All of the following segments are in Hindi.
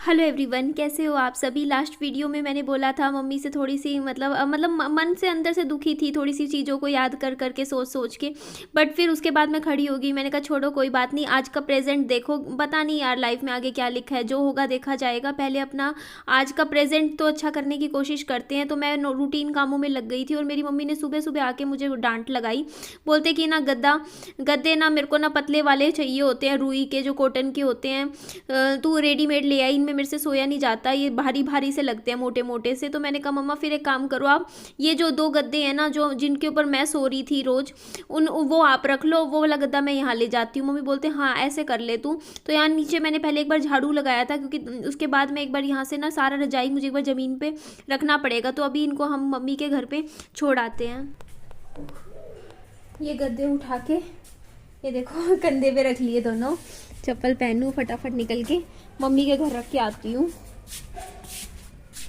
हेलो एवरीवन, कैसे हो आप सभी। लास्ट वीडियो में मैंने बोला था मम्मी से थोड़ी सी मन से अंदर से दुखी थी, थोड़ी सी चीज़ों को याद कर कर के सोच सोच के। बट फिर उसके बाद मैं खड़ी हो गई। मैंने कहा छोड़ो कोई बात नहीं, आज का प्रेजेंट देखो। पता नहीं यार लाइफ में आगे क्या लिखा है, जो होगा देखा जाएगा। पहले अपना आज का प्रेजेंट तो अच्छा करने की कोशिश करते हैं। तो मैं रूटीन कामों में लग गई थी और मेरी मम्मी ने सुबह सुबह आके मुझे डांट लगाई। बोलते कि ना गद्दे ना मेरे को ना पतले वाले चाहिए होते हैं, रुई के जो कॉटन के होते हैं। तू रेडीमेड ले आई, इनमें मेरे से सोया नहीं जाता, ये भारी भारी से लगते हैं, मोटे मोटे से। तो मैंने कहा मम्मा फिर एक काम करो आप, ये जो 2 गद्दे हैं ना जो जिनके ऊपर मैं सो रही थी रोज, वो आप रख लो, वो वाला गद्दा मैं यहाँ ले जाती हूँ। मम्मी बोलते हाँ ऐसे कर ले तू। तो यहाँ नीचे मैंने पहले एक बार झाड़ू लगाया था, क्योंकि उसके बाद में एक बार यहाँ से ना सारा रजाई मुझे एक बार ज़मीन पे रखना पड़ेगा। तो अभी इनको हम मम्मी के घर पे छोड़ आते हैं। ये गद्दे उठा के ये देखो कंधे पे रख लिए दोनों। चप्पल पहनूं फटाफट निकल के मम्मी के घर रख के आती हूँ।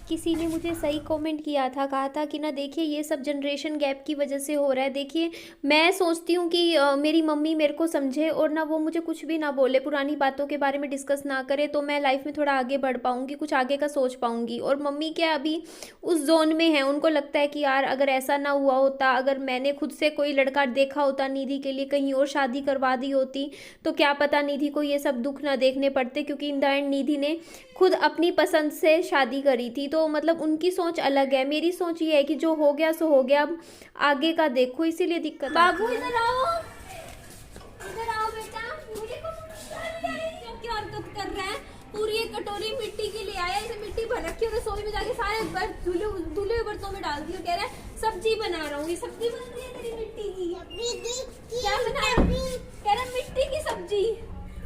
किसी ने मुझे सही कमेंट किया था, कहा था कि ना देखिए ये सब जनरेशन गैप की वजह से हो रहा है। देखिए मैं सोचती हूँ कि मेरी मम्मी मेरे को समझे और ना वो मुझे कुछ भी ना बोले, पुरानी बातों के बारे में डिस्कस ना करे, तो मैं लाइफ में थोड़ा आगे बढ़ पाऊँगी, कुछ आगे का सोच पाऊँगी। और मम्मी क्या अभी उस जोन में है, उनको लगता है कि यार अगर ऐसा ना हुआ होता, अगर मैंने खुद से कोई लड़का देखा होता निधि के लिए, कहीं और शादी करवा दी होती, तो क्या पता निधि को ये सब दुख ना देखने पड़ते। क्योंकि इन द एंड निधि ने खुद अपनी पसंद से शादी करी थी। तो मतलब उनकी सोच अलग है, मेरी सोच ये है कि जो हो गया सो हो गया, अब आगे का देखो, इसीलिए दिक्कत। बाबू इधर आओ, इधर आओ बेटा। मुझे क्या हरकत कर रहा है, पूरी एक कटोरी मिट्टी की ले आया, इसे मिट्टी भर रखी और रसोई में जाके सारे धुले हुए बर्तनों में डाल दी और कह रहा है सब्जी बना रहा हूँ। ये सब्जी बन रही है तेरी मिट्टी की, क्या बना रहा है? कह रहा मिट्टी की सब्जी।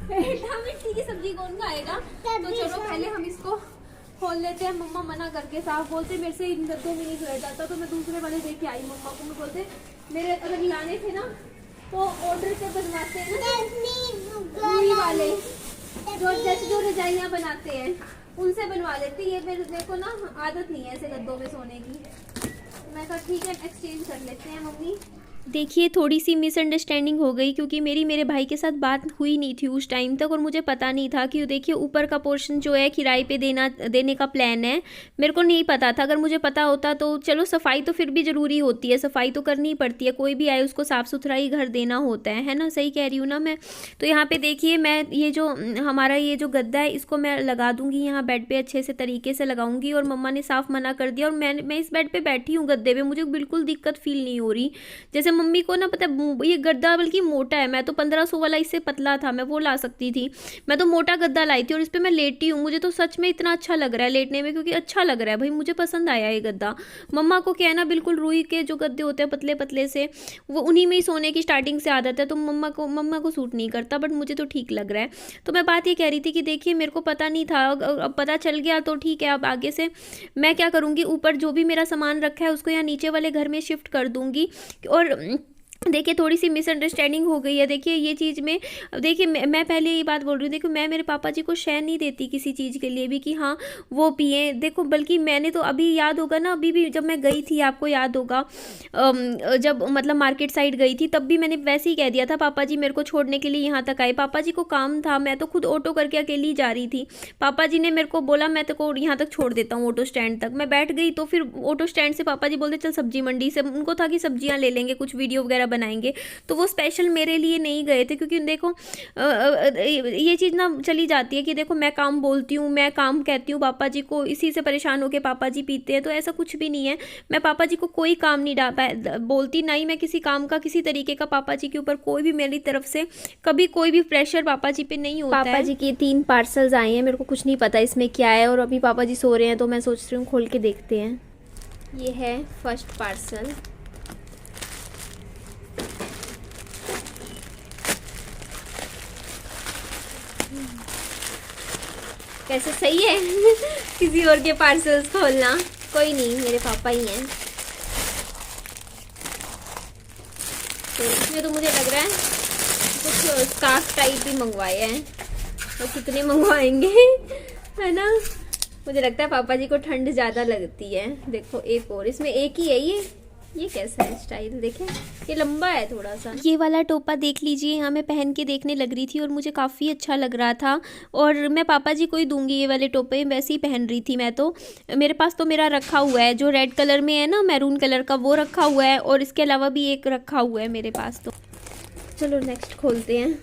बेटा मिट्टी की सब्जी कौन खाएगा? तो चलो पहले हम इसको खोल लेते हैं। मम्मा मना करके साफ बोलते मेरे से इन गद्दों में नहीं सोया जाता, तो मैं दूसरे वाले दे के आई मम्मा को। मैं बोलते मेरे अगर लाने थे ना तो ऑर्डर से बनवाते हैं ना, वही वाले जो जैसे जो रजाइयाँ बनाते हैं उनसे बनवा लेती। ये मेरे को ना आदत नहीं है ऐसे गद्दों में सोने की। मैं कहा ठीक है एक्सचेंज कर लेते हैं मम्मी। देखिए थोड़ी सी मिसअंडरस्टैंडिंग हो गई, क्योंकि मेरे भाई के साथ बात हुई नहीं थी उस टाइम तक, और मुझे पता नहीं था कि देखिए ऊपर का पोर्शन जो है किराए पे देने का प्लान है। मेरे को नहीं पता था, अगर मुझे पता होता तो चलो सफाई तो फिर भी ज़रूरी होती है, सफाई तो करनी ही पड़ती है, कोई भी आए उसको साफ़ सुथरा ही घर देना होता है ना। सही कह रही हूँ ना मैं? तो यहाँ पर देखिए मैं ये जो हमारा ये जो गद्दा है इसको मैं लगा दूँगी यहाँ बेड पर, अच्छे से तरीके से लगाऊँगी। और मम्मा ने साफ़ मना कर दिया और मैं इस बेड पर बैठी हूँ गद्दे पर, मुझे बिल्कुल दिक्कत फील नहीं हो रही। जैसे मम्मी को ना पता ये गद्दा बल्कि मोटा है, मैं तो 1500 वाला इससे पतला था, मैं वो ला सकती थी। मैं तो मोटा गद्दा लाई थी और इस पे मैं लेटी हूँ। मुझे तो सच में इतना अच्छा लग रहा है लेटने में, क्योंकि अच्छा लग रहा है भाई, मुझे पसंद आया ये गद्दा। मम्मा को क्या है ना, बिल्कुल रुई के जो गद्दे होते हैं पतले पतले से, वो उन्हीं में ही सोने की स्टार्टिंग से आदत है, तो मम्मा को सूट नहीं करता, बट मुझे तो ठीक लग रहा है। तो मैं बात ये कह रही थी कि देखिए मेरे को पता नहीं था, अब पता चल गया तो ठीक है। अब आगे से मैं क्या करूँगी, ऊपर जो भी मेरा सामान रखा है उसको यहाँ नीचे वाले घर में शिफ्ट कर दूँगी। और देखिए थोड़ी सी मिसअंडरस्टैंडिंग हो गई है। देखिए ये चीज़ में देखिए मैं पहले ये बात बोल रही हूँ, देखो मैं मेरे पापा जी को शेयर नहीं देती किसी चीज़ के लिए भी कि हाँ वो पिए। देखो बल्कि मैंने तो अभी याद होगा ना, अभी भी जब मैं गई थी, आपको याद होगा जब मतलब मार्केट साइड गई थी, तब भी मैंने वैसे ही कह दिया था पापा जी मेरे को छोड़ने के लिए यहाँ तक आए। पापा जी को काम था, मैं तो खुद ऑटो करके अकेली जा रही थी। पापा जी ने मेरे को बोला मैं तेको यहाँ तक छोड़ देता हूँ ऑटो स्टैंड तक। मैं बैठ गई, तो फिर ऑटो स्टैंड से पापा जी बोलते चल सब्जी मंडी से, उनको था कि सब्जियाँ ले लेंगे, कुछ वीडियो वगैरह बनाएंगे। तो वो स्पेशल मेरे लिए नहीं गए थे, क्योंकि देखो ये चीज़ ना चली जाती है कि देखो मैं काम बोलती हूँ, मैं काम कहती हूँ पापा जी को, इसी से परेशान होकर पापा जी पीते हैं। तो ऐसा कुछ भी नहीं है, मैं पापा जी को कोई काम नहीं बोलती, ना ही मैं किसी काम का किसी तरीके का पापा जी के ऊपर कोई भी मेरी तरफ से कभी कोई भी प्रेशर पापा जी पे नहीं होता है। पापा जी की 3 पार्सल्स आए हैं, मेरे को कुछ नहीं पता इसमें क्या है, और अभी पापा जी सो रहे हैं, तो मैं सोच रही हूँ खोल के देखते हैं। ये है फर्स्ट पार्सल। कैसे, सही है? किसी और के पार्सल्स खोलना, कोई नहीं मेरे पापा ही हैं। तो इसमें तो मुझे लग रहा है कुछ स्कार्फ टाइप भी मंगवाए हैं, तो कितने मंगवाएंगे है ना। मुझे लगता है पापा जी को ठंड ज़्यादा लगती है। देखो एक और, इसमें एक ही है ये, ये कैसा है स्टाइल, देखें ये लंबा है थोड़ा सा। ये वाला टोपा देख लीजिए, यहाँ मैं पहन के देखने लग रही थी और मुझे काफ़ी अच्छा लग रहा था और मैं पापा जी को ही दूंगी ये वाले टोपे, वैसे ही पहन रही थी मैं तो। मेरे पास तो मेरा रखा हुआ है जो रेड कलर में है ना, मैरून कलर का, वो रखा हुआ है और इसके अलावा भी एक रखा हुआ है मेरे पास। तो चलो नेक्स्ट खोलते हैं।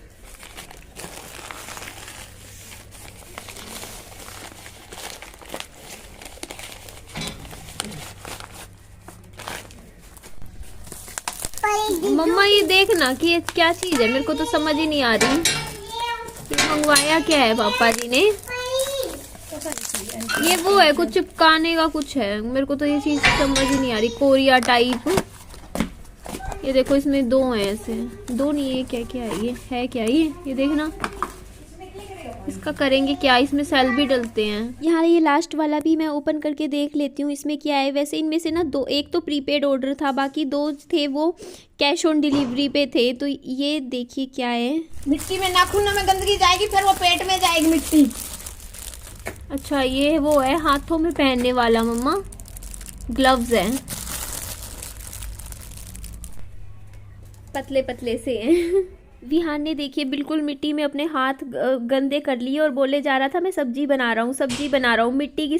मम्मा ये देखना कि ये क्या चीज़ है, मेरे को तो समझ ही नहीं आ रही। ये मंगवाया क्या है पापा जी ने? ये वो है कुछ चिपकाने का कुछ है, मेरे को तो ये चीज़ समझ ही नहीं आ रही। Korea type. ये देखो इसमें दो हैं, ऐसे दो नहीं है, क्या क्या है ये, है क्या ये देखना। इसका करेंगे क्या, इसमें सेल भी डलते हैं। यहाँ ये लास्ट वाला भी मैं ओपन करके देख लेती हूँ इसमें क्या है। वैसे इनमें से ना दो, एक तो प्रीपेड ऑर्डर था, बाकी दो थे वो कैश ऑन डिलीवरी पे थे। तो ये देखिए क्या है। मिट्टी में नाखूनों में गंदगी जाएगी, फिर वो पेट में जाएगी मिट्टी। अच्छा ये वो है हाथों में पहनने वाला मम्मा, ग्लव्स है, पतले पतले से हैं। विहान ने देखिए बिल्कुल मिट्टी में अपने हाथ गंदे कर लिए और बोले जा रहा था मैं सब्जी बना रहा हूँ, सब्जी बना रहा हूँ, मिट्टी की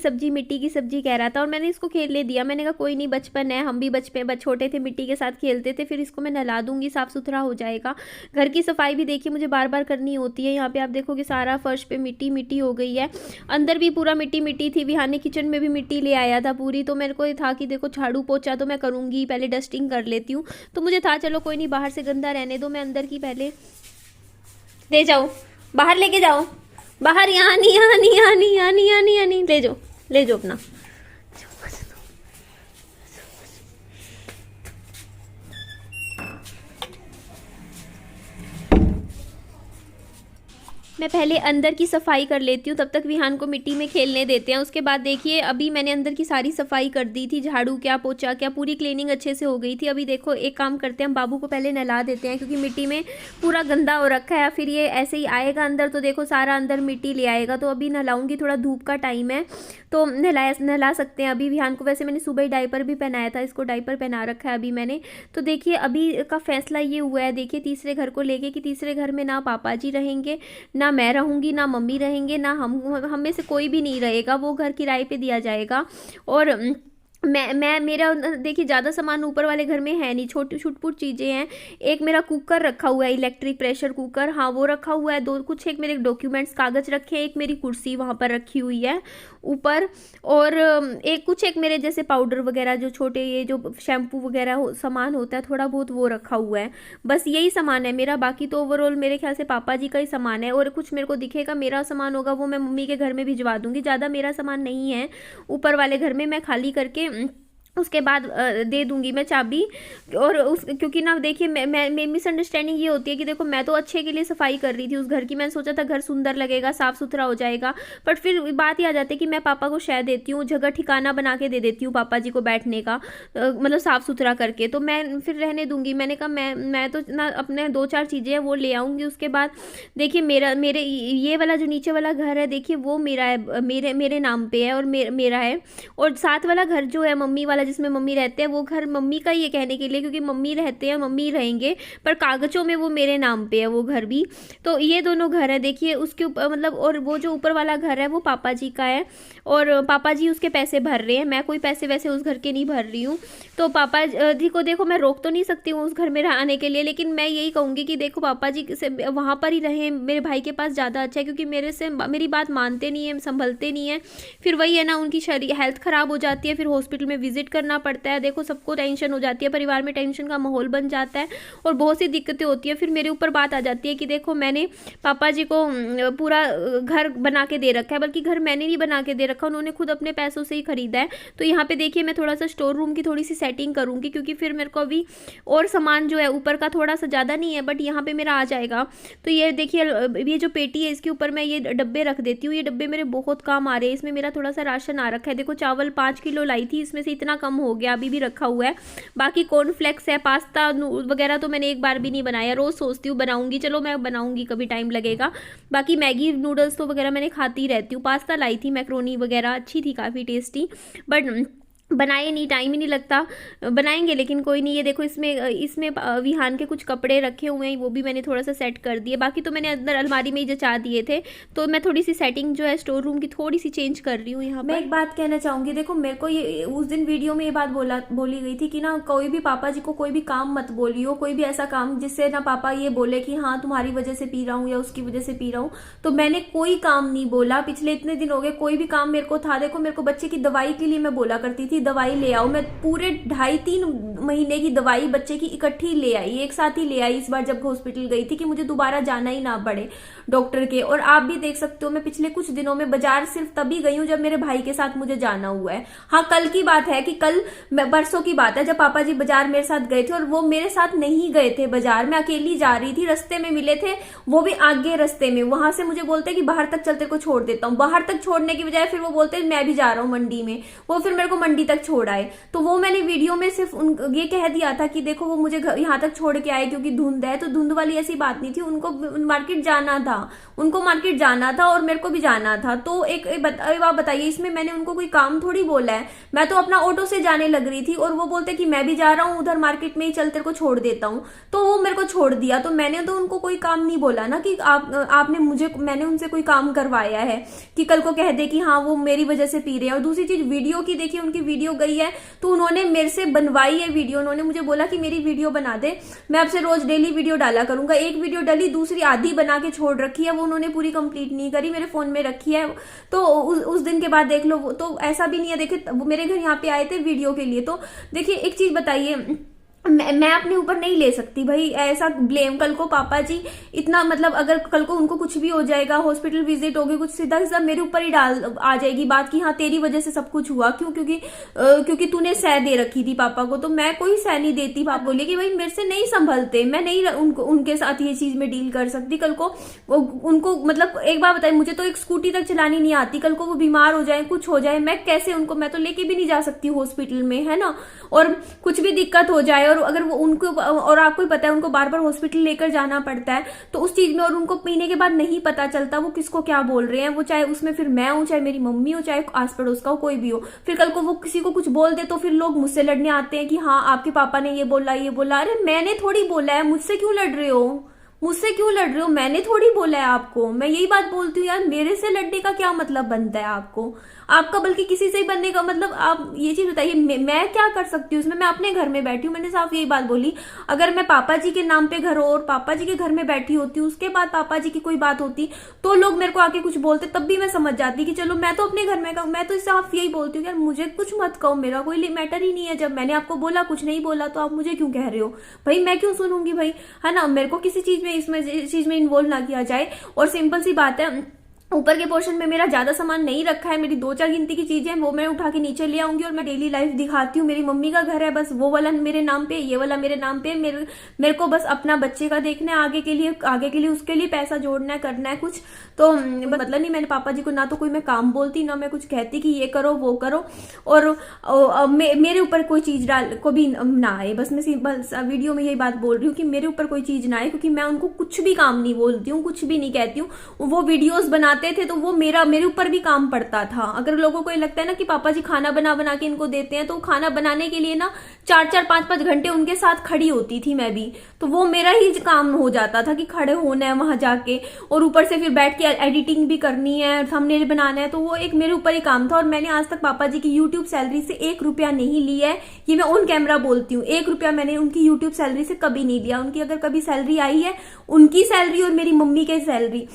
सब्जी कह रहा था। और मैंने इसको खेलने दिया, मैंने कहा कोई नहीं, बचपन है, हम भी बचपन छोटे थे मिट्टी के साथ खेलते थे। फिर इसको मैं नहला दूंगी, साफ़ सुथरा हो जाएगा। घर की सफाई भी देखिए मुझे बार बार करनी होती है। यहाँ पे आप देखोगे सारा फर्श पे मिट्टी मिट्टी हो गई है, अंदर भी पूरा मिट्टी मिट्टी थी। विहान ने किचन में भी मिट्टी ले आया था पूरी। तो मेरे को ये था कि देखो झाड़ू पोछा तो मैं करूँगी, पहले डस्टिंग कर लेती हूँ। तो मुझे था चलो कोई नहीं, बाहर से गंदा रहने दो, मैं अंदर की पहले ले जाओ, बाहर लेके जाओ, बाहर, यहाँ नहीं, यहाँ नहीं, यहाँ नहीं, यहाँ नहीं, यहाँ नहीं, यहाँ नहीं, ले जाओ अपना। मैं पहले अंदर की सफाई कर लेती हूँ, तब तक विहान को मिट्टी में खेलने देते हैं। उसके बाद देखिए अभी मैंने अंदर की सारी सफाई कर दी थी, झाड़ू क्या पोछा क्या, पूरी क्लीनिंग अच्छे से हो गई थी। अभी देखो एक काम करते हैं, हम बाबू को पहले नहला देते हैं क्योंकि मिट्टी में पूरा गंदा हो रखा है। फिर ये ऐसे ही आएगा अंदर तो देखो सारा अंदर मिट्टी ले आएगा। तो अभी नहलाऊंगी, थोड़ा धूप का टाइम है तो नहला सकते हैं अभी विहान को। वैसे मैंने सुबह ही डायपर भी पहनाया था, इसको डायपर पहना रखा है अभी मैंने। तो देखिए अभी का फैसला ये हुआ है, देखिए तीसरे घर को लेके कि तीसरे घर में ना पापा जी रहेंगे, ना मैं रहूँगी, ना मम्मी रहेंगे, ना हम में से कोई भी नहीं रहेगा। वो घर किराए पे दिया जाएगा। और मैं मेरा देखिए ज़्यादा सामान ऊपर वाले घर में है नहीं, छोटी छुटपुट चीज़ें हैं। एक मेरा कुकर रखा हुआ है, इलेक्ट्रिक प्रेशर कुकर, हाँ वो रखा हुआ है। दो कुछ एक मेरे डॉक्यूमेंट्स कागज़ रखे हैं, एक मेरी कुर्सी वहाँ पर रखी हुई है ऊपर। और एक मेरे जैसे पाउडर वगैरह जो छोटे ये जो शैम्पू वगैरह सामान होता है थोड़ा बहुत, वो रखा हुआ है। बस यही सामान है मेरा, बाकी तो ओवरऑल मेरे ख्याल से पापा जी का ही सामान है। और कुछ मेरे को दिखेगा मेरा सामान होगा वो मैं मम्मी के घर में भिजवा दूँगी। ज़्यादा मेरा सामान नहीं है ऊपर वाले घर में, मैं खाली करके उसके बाद दे दूंगी मैं चाबी। और उस क्योंकि ना देखिए मैं मिसअंडरस्टैंडिंग ये होती है कि देखो मैं तो अच्छे के लिए सफाई कर रही थी उस घर की, मैंने सोचा था घर सुंदर लगेगा, साफ़ सुथरा हो जाएगा। बट फिर बात ही आ जाती है कि मैं पापा को शह देती हूँ, जगह ठिकाना बना के दे देती हूँ पापा जी को बैठने का, मतलब साफ़ सुथरा करके। तो मैं फिर रहने दूंगी। मैंने कहा मैं तो ना अपने 2-4 चीज़ें हैं वो ले आऊँगी। उसके बाद देखिए मेरे ये वाला जो नीचे वाला घर है देखिए वो मेरा है, मेरे नाम पर है और मेरा है। और साथ वाला घर जो है मम्मी वाला जिसमें मम्मी रहते हैं, वो घर मम्मी का ही है कहने के लिए, क्योंकि मम्मी रहते हैं, मम्मी रहेंगे, पर कागज़ों में वो मेरे नाम पे है वो घर भी। तो ये दोनों घर है देखिए उसके ऊपर, मतलब। और वो जो ऊपर वाला घर है वो पापा जी का है और पापा जी उसके पैसे भर रहे हैं, मैं कोई पैसे वैसे उस घर के नहीं भर रही हूँ। तो पापा जी को देखो मैं रोक तो नहीं सकती हूँ उस घर में आने के लिए, लेकिन मैं यही कहूँगी कि देखो पापा जी से वहाँ पर ही रहें, मेरे भाई के पास ज़्यादा अच्छा है, क्योंकि मेरी बात मानते नहीं है, संभलते नहीं है। फिर वही है ना, उनकी हेल्थ ख़राब हो जाती है, फिर हॉस्पिटल में विजिट करना पड़ता है। देखो सबको टेंशन हो जाती है, परिवार में टेंशन का माहौल बन जाता है और बहुत सी दिक्कतें होती है। फिर मेरे ऊपर बात आ जाती है कि देखो मैंने पापा जी को पूरा घर बना के दे रखा है, बल्कि घर मैंने नहीं बना के दे रखा, उन्होंने खुद अपने पैसों से ही खरीदा है। तो यहाँ पे देखिए मैं थोड़ा सा स्टोर रूम की थोड़ी सी सेटिंग करूँगी, क्योंकि फिर मेरे को अभी और सामान जो है ऊपर का थोड़ा सा ज़्यादा नहीं है, बट यहाँ पे मेरा आ जाएगा। तो ये देखिए ये जो पेटी है इसके ऊपर मैं ये डब्बे रख देती हूँ। ये डब्बे मेरे बहुत काम आ रहे हैं, इसमें मेरा थोड़ा सा राशन आ रखा है। देखो चावल 5 किलो लाई थी, इसमें से इतना कम हो गया, अभी भी रखा हुआ है। बाकी कॉर्नफ्लेक्स है, पास्ता वगैरह तो मैंने एक बार भी नहीं बनाया, रोज़ सोचती हूँ बनाऊंगी, चलो मैं बनाऊंगी, कभी टाइम लगेगा। बाकी मैगी नूडल्स तो वगैरह मैंने खाती रहती हूँ। पास्ता लाई थी, मैक्रोनी वगैरह अच्छी थी, काफ़ी टेस्टी। बट बनाए नहीं, टाइम ही नहीं लगता, बनाएंगे लेकिन कोई नहीं। ये देखो इसमें इसमें विहान के कुछ कपड़े रखे हुए हैं, वो भी मैंने थोड़ा सा सेट कर दिए। बाकी तो मैंने अंदर अलमारी में ही जचा दिए थे। तो मैं थोड़ी सी सेटिंग जो है स्टोर रूम की थोड़ी सी चेंज कर रही हूँ यहाँ पर। मैं एक बात कहना चाहूँगी, देखो मेरे को ये उस दिन वीडियो में ये बात बोली गई थी कि ना कोई भी पापा जी को कोई भी काम मत बोलियो, कोई भी ऐसा काम जिससे ना पापा ये बोले कि हाँ तुम्हारी वजह से पी रहा हूँ या उसकी वजह से पी रहा हूँ। तो मैंने कोई काम नहीं बोला, पिछले इतने दिन हो गए कोई भी काम मेरे को था। देखो मेरे को बच्चे की दवाई के लिए मैं बोला करती थी दवाई ले आओ, मैं पूरे 2.5-3 महीने की दवाई बच्चे की इकट्ठी ले आई, एक साथ ही ले आई इस बार जब हॉस्पिटल गई थी, कि मुझे दोबारा जाना ही ना पड़े डॉक्टर के। और आप भी देख सकते हो मैं पिछले कुछ दिनों में बाजार सिर्फ तभी गई हूँ जब मेरे भाई के साथ मुझे जाना हुआ है। हाँ कल की बात है कि कल परसों की बात है जब पापा जी बाजार मेरे साथ गए थे, और वो मेरे साथ नहीं गए थे बाजार, मैं अकेली जा रही थी, रास्ते में मिले थे, वो भी आगे रास्ते में। वहां से मुझे बोलते कि बाहर तक चलते को छोड़ देता हूँ, बाहर तक छोड़ने की बजाय फिर वो बोलते मैं भी जा रहा हूँ मंडी में, वो फिर मेरे को मंडी तक छोड़ आए। तो वो मैंने वीडियो में सिर्फ ये कह दिया था कि देखो वो मुझे यहाँ तक छोड़ के आए क्योंकि धुंध है। तो धुंध वाली ऐसी बात नहीं थी, उनको मार्केट जाना था, उनको मार्केट जाना था और मेरे को भी जाना था। तो एक बात बताइए, इसमें मैंने उनको कोई काम थोड़ी बोला है, मैं तो अपना ऑटो से जाने लग रही थी और वो बोलते कि मैं भी जा रहा हूँ उधर मार्केट में ही, चल तेरे को छोड़ देता हूँ। तो वो मेरे को छोड़ दिया। तो मैंने तो उनको कोई काम नहीं बोला ना कि आपने मुझे, मैंने उनसे कोई काम करवाया है कि कल को कह दे कि हाँ वो मेरी वजह से पी रहे हैं। और दूसरी चीज वीडियो की, देखिए उनकी वीडियो गई है तो उन्होंने मेरे से बनवाई है वीडियो, उन्होंने मुझे बोला कि मेरी वीडियो बना दे, मैं आपसे रोज डेली वीडियो डाला करूंगा। एक वीडियो डाली, दूसरी आधी बना के छोड़ रखी है, वो उन्होंने पूरी कंप्लीट नहीं करी, मेरे फोन में रखी है। तो उस दिन के बाद देख लो, तो ऐसा भी नहीं है। देखिए मेरे घर यहाँ पे आए थे वीडियो के लिए। तो देखिए एक चीज बताइए, मैं अपने ऊपर नहीं ले सकती भाई ऐसा ब्लेम। कल को पापा जी इतना, मतलब अगर कल को उनको कुछ भी हो जाएगा, हॉस्पिटल विजिट होगी, कुछ सीधा सीधा मेरे ऊपर ही आ जाएगी बात कि हाँ तेरी वजह से सब कुछ हुआ। क्यों? क्योंकि तूने सह दे रखी थी पापा को। तो मैं कोई सह नहीं देती। पापा बोले कि भाई मेरे से नहीं संभलते, मैं नहीं उनके साथ ये चीज में डील कर सकती। कल को उनको, मतलब एक बार बताइए, मुझे तो एक स्कूटी तक चलानी नहीं आती, कल को वो बीमार हो जाए, कुछ हो जाए, मैं कैसे उनको, मैं तो लेके भी नहीं जा सकती हॉस्पिटल में, है ना। और कुछ भी दिक्कत हो जाए, और अगर वो उनको, और आपको ही पता है उनको बार बार हॉस्पिटल लेकर जाना पड़ता है, तो उस चीज में, और उनको पीने के बाद नहीं पता चलता वो किसको क्या बोल रहे हैं, वो चाहे उसमें फिर मैं हूं, चाहे मेरी मम्मी हो, चाहे आस पड़ोस का हो, कोई भी हो, फिर कल को वो किसी को कुछ बोल दे तो फिर लोग मुझसे लड़ने आते हैं कि हाँ आपके पापा ने ये बोला ये बोला। अरे मैंने थोड़ी बोला है, मुझसे क्यों लड़ रहे हो, मुझसे क्यों लड़ रहे हो, मैंने थोड़ी बोला है आपको। मैं यही बात बोलती हूँ यार, मेरे से लड़ने का क्या मतलब बनता है आपको, आपका बल्कि किसी से ही बनने का मतलब। आप ये चीज बताइए, मैं क्या कर सकती हूँ उसमें, मैं अपने घर में बैठी हूँ, मैंने साफ यही बात बोली। अगर मैं पापा जी के नाम पे घर हो और पापा जी के घर में बैठी होती, उसके बाद पापा जी की कोई बात होती तो लोग मेरे को आके कुछ बोलते, तब भी मैं समझ जाती कि चलो मैं तो अपने घर में कहूँ। मैं तो साफ यही बोलती हूँ यार मुझे कुछ मत कहो, मेरा कोई मैटर ही नहीं है। जब मैंने आपको बोला, कुछ नहीं बोला, तो आप मुझे क्यों कह रहे हो भाई, मैं क्यों सुनूंगी भाई, है ना। मेरे को किसी चीज में, इसमें चीज में इन्वॉल्व ना किया जाए। और सिंपल सी बात है, ऊपर के पोर्शन में मेरा ज्यादा सामान नहीं रखा है, मेरी 2-4 गिनती की चीजें हैं, वो मैं उठा के नीचे ले आऊंगी और मैं डेली लाइफ दिखाती हूँ। मेरी मम्मी का घर है, बस वो वाला मेरे नाम पे, ये वाला मेरे नाम पे। मेरे को बस अपना बच्चे का देखना है, आगे के लिए उसके लिए पैसा जोड़ना है, करना है कुछ। तो मतलब नहीं, मैंने पापा जी को ना तो कोई मैं काम बोलती, ना मैं कुछ कहती कि ये करो वो करो। और मेरे ऊपर कोई चीज डाल को भी ना आए, बस मैं सिंपल वीडियो में यही बात बोल रही हूँ कि मेरे ऊपर कोई चीज ना आए, क्योंकि मैं उनको कुछ भी काम नहीं बोलती हूँ, कुछ भी नहीं कहती हूँ। वो वीडियोस बनाते थे तो वो मेरे ऊपर भी काम पड़ता था। अगर लोगों को ये लगता है ना कि पापा जी खाना बना के इनको देते हैं, तो खाना बनाने के लिए ना 4-4 5-5 घंटे उनके साथ खड़ी होती थी मैं भी। तो वो मेरा ही काम हो जाता था कि खड़े होना है वहां जाके, और ऊपर से फिर बैठ के एडिटिंग भी करनी है, थंबनेल बनाना है। तो वो एक मेरे ऊपर ही काम था। और मैंने आज तक पापा जी की यूट्यूब सैलरी से 1 रुपया नहीं लिया है, ये मैं ऑन कैमरा बोलती हूँ। 1 रुपया मैंने उनकी यूट्यूब सैलरी से कभी नहीं लिया। उनकी अगर कभी सैलरी आई है, उनकी सैलरी और मेरी मम्मी की सैलरी,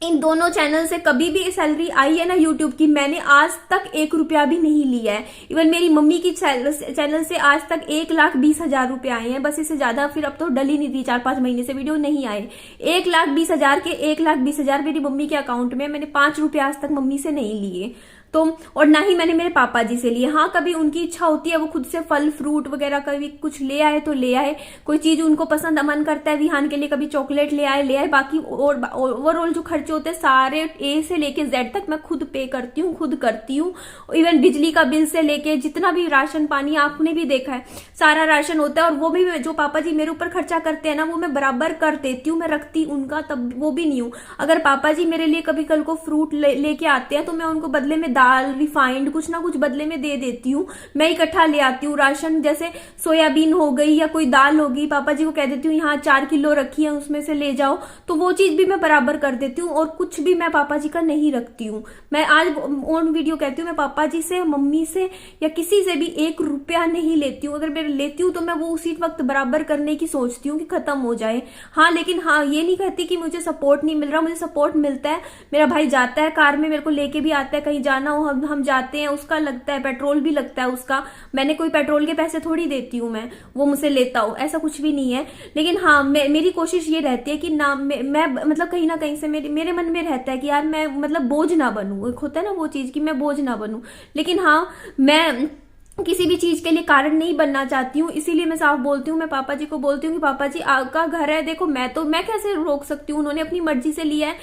इन दोनों चैनल से कभी भी सैलरी आई है ना यूट्यूब की, मैंने आज तक 1 रुपया भी नहीं लिया है। इवन मेरी मम्मी की चैनल से आज तक 1,20,000 रुपए आए हैं, बस इससे ज्यादा फिर अब तो डल ही नहीं थी, 4-5 महीने से वीडियो नहीं आए। 1,20,000 के 1,20,000 मेरी मम्मी के अकाउंट में, मैंने 5 रुपया आज तक मम्मी से नहीं लिए। तो और ना ही मैंने मेरे पापा जी से लिए। हाँ कभी उनकी इच्छा होती है, वो खुद से फल फ्रूट वगैरह कभी कुछ ले आए तो ले आए, कोई चीज उनको पसंद मन करता है विहान के लिए, कभी चॉकलेट ले आए। बाकी और ओवरऑल जो खर्चा खर्चे होते हैं सारे A से लेके Z तक मैं खुद पे करती हूँ, खुद करती हूँ। इवन बिजली का बिल से लेके जितना भी राशन पानी आपने भी देखा है, सारा राशन होता है। और वो भी जो पापा जी मेरे ऊपर खर्चा करते हैं ना, वो मैं बराबर कर देती हूँ, मैं रखती उनका तब वो भी नहीं हूँ। अगर पापा जी मेरे लिए कभी कल को फ्रूट लेके आते हैं तो मैं उनको बदले में दाल, रिफाइंड कुछ ना कुछ बदले में दे देती हूँ। मैं इकट्ठा ले आती हूँ राशन, जैसे सोयाबीन हो गई या कोई दाल होगी, पापा जी को कह देती हूँ यहाँ 4 किलो रखी है उसमें से ले जाओ, तो वो चीज भी मैं बराबर कर देती हूँ। और कुछ भी मैं पापा जी का नहीं रखती हूँ। मैं आज ऑन वीडियो कहती हूँ, मैं पापा जी से, मम्मी से या किसी से भी 1 रुपया नहीं लेती हूँ। अगर मैं लेती हूँ तो मैं वो उसी वक्त बराबर करने की सोचती हूँ कि खत्म हो जाए। हाँ, लेकिन हाँ ये नहीं कहती कि मुझे सपोर्ट नहीं मिल रहा, मुझे सपोर्ट मिलता है। मेरा भाई जाता है कार में, मेरे को लेके भी आता है, कहीं जाना हो हम जाते हैं, उसका लगता है पेट्रोल भी लगता है उसका। मैंने कोई पेट्रोल के पैसे थोड़ी देती हूँ मैं, वो मुझसे लेता हूँ, ऐसा कुछ भी नहीं है। लेकिन हाँ मेरी कोशिश ये रहती है कि ना मैं मतलब कहीं ना कहीं से मेरे मन में रहता है कि यार मैं मतलब बोझ ना बनूं। एक होता है ना वो चीज कि मैं बोझ ना बनूं। लेकिन हाँ मैं किसी भी चीज के लिए कारण नहीं बनना चाहती हूँ, इसीलिए मैं साफ बोलती हूँ। मैं पापा जी को बोलती हूँ कि पापा जी आपका घर है, देखो मैं कैसे रोक सकती हूँ, उन्होंने अपनी मर्जी से लिया है।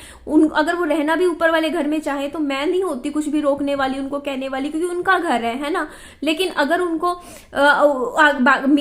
अगर वो रहना भी ऊपर वाले घर में चाहे तो मैं नहीं होती कुछ भी रोकने वाली, उनको कहने वाली, क्योंकि उनका घर है ना। लेकिन अगर उनको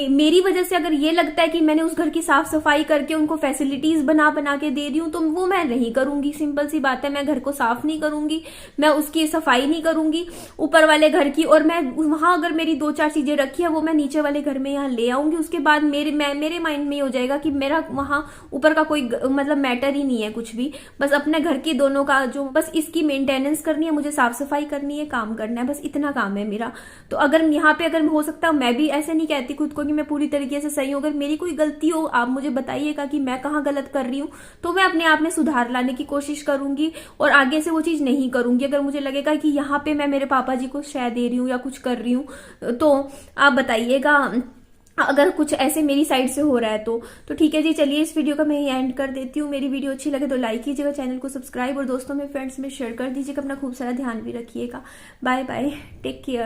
मेरी वजह से अगर ये लगता है कि मैंने उस घर की साफ सफाई करके उनको फैसिलिटीज बना के दे रही हूँ, तो वो मैं नहीं करूंगी। सिंपल सी बात है, मैं घर को साफ नहीं करूंगी, मैं उसकी सफाई नहीं करूंगी ऊपर वाले घर की। और मैं वहां अगर मेरी 2-4 चीजें रखी है वो मैं नीचे वाले घर में यहाँ ले आऊंगी। उसके बाद मेरे माइंड में हो जाएगा कि मेरा वहां ऊपर का कोई मतलब मैटर ही नहीं है कुछ भी। बस अपने घर की दोनों का जो बस इसकी मेंटेनेंस करनी है, मुझे साफ सफाई करनी है, काम करना है, बस इतना काम है मेरा। तो अगर यहाँ पे अगर हो सकता है, मैं भी ऐसे नहीं कहती खुद को कि मैं पूरी तरीके से सही हूँ। अगर मेरी कोई गलती हो आप मुझे बताइएगा कि मैं कहाँ गलत कर रही हूँ, तो मैं अपने आप में सुधार लाने की कोशिश करूंगी और आगे से वो चीज नहीं करूंगी। अगर मुझे लगेगा कि यहाँ पे मैं मेरे पापा जी को शय दे रही हूँ या कुछ कर रही हूँ, तो आप बताइएगा अगर कुछ ऐसे मेरी साइड से हो रहा है तो ठीक है जी। चलिए इस वीडियो का मैं ये एंड कर देती हूँ। मेरी वीडियो अच्छी लगे तो लाइक कीजिएगा, चैनल को सब्सक्राइब और दोस्तों में फ्रेंड्स में शेयर कर दीजिएगा। अपना खूब सारा ध्यान भी रखिएगा। Bye bye, take care.